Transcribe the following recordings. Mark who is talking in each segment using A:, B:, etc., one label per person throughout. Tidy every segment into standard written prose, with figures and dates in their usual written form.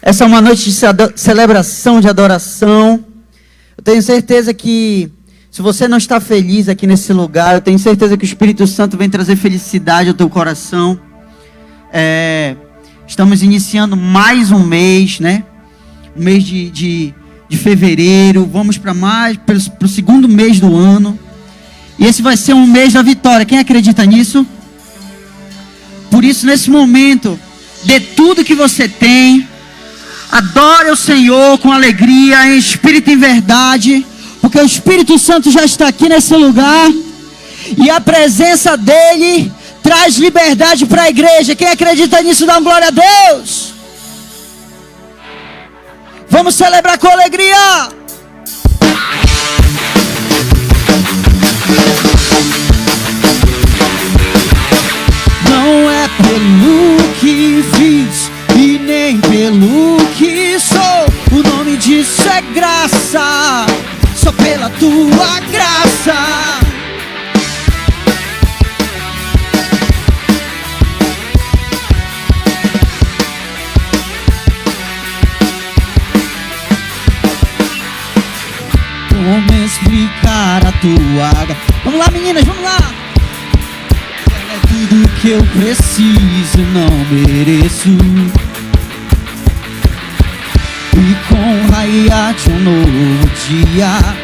A: Essa é uma noite de celebração, de adoração. Eu tenho certeza que, se você não está feliz aqui nesse lugar, eu tenho certeza que o Espírito Santo vem trazer felicidade ao teu coração. Estamos iniciando mais um mês, né? Um mês de fevereiro. Vamos para o segundo mês do ano. E esse vai ser um mês da vitória. Quem acredita nisso? Por isso, nesse momento, dê tudo que você tem. Adore o Senhor com alegria, em espírito e em verdade. Porque o Espírito Santo já está aqui nesse lugar. E a presença dele traz liberdade para a igreja. Quem acredita nisso, dá uma glória a Deus. Vamos celebrar com alegria. Não é pelo que fiz e nem pelo que sou. O nome disso é graça. Só pela tua graça. Como explicar a tua graça? Vamos lá, meninas, vamos lá. Ela é tudo que eu preciso, não mereço. E com raiar de um novo dia,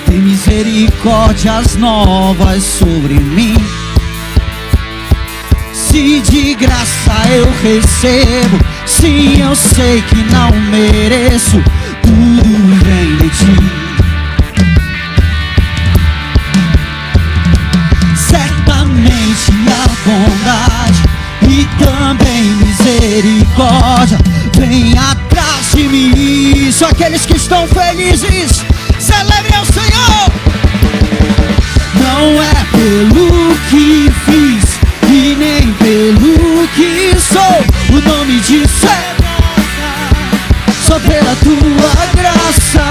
A: tem misericórdias novas sobre mim. Se de graça eu recebo, sim, eu sei que não mereço. Tudo vem de ti. Certamente a bondade e também misericórdia vem atrás de mim. Só aqueles que estão felizes, celebrem ao Senhor. Não é pelo que fiz e nem pelo que sou. O nome disso é graça. Só pela tua graça,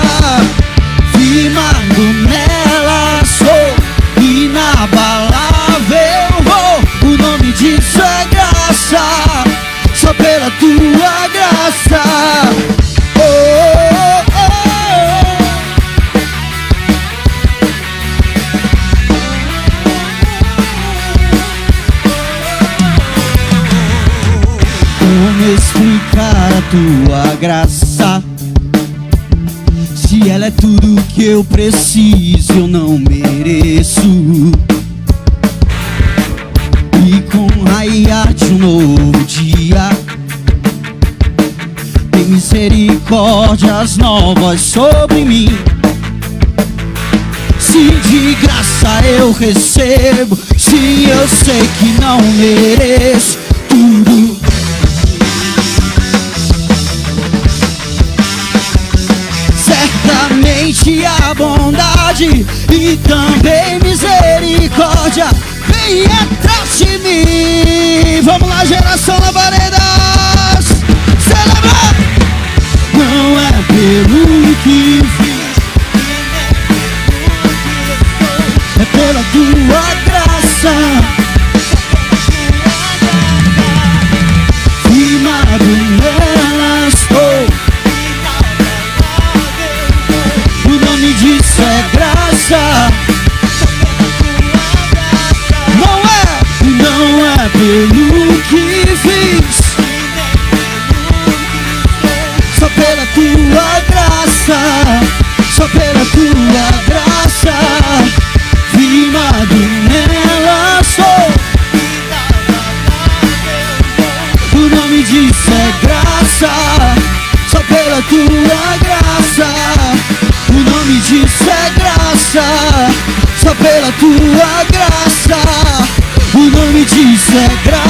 A: firmado nela sou, inabalável vou. O nome disso é graça. Só pela tua graça. Oh, oh, oh. Como explicar a tua graça? Se ela é tudo que eu preciso, eu não mereço. E com o raiar de um novo dia, tem misericórdias novas sobre mim. Se de graça eu recebo, sim, eu sei que não mereço tudo. Certamente a bondade e também misericórdia vem atrás de mim. Vamos lá, geração Labaredas, celebrar. Não é pelo que fiz, é pela tua graça. Firmado nela estou. O nome disso é graça. Não é pelo que fiz, só pela tua graça. Só pela tua graça, firmado nela sou. O nome disso é graça. Só pela tua graça. O nome disso é graça. Só pela tua graça. O nome disso é graça.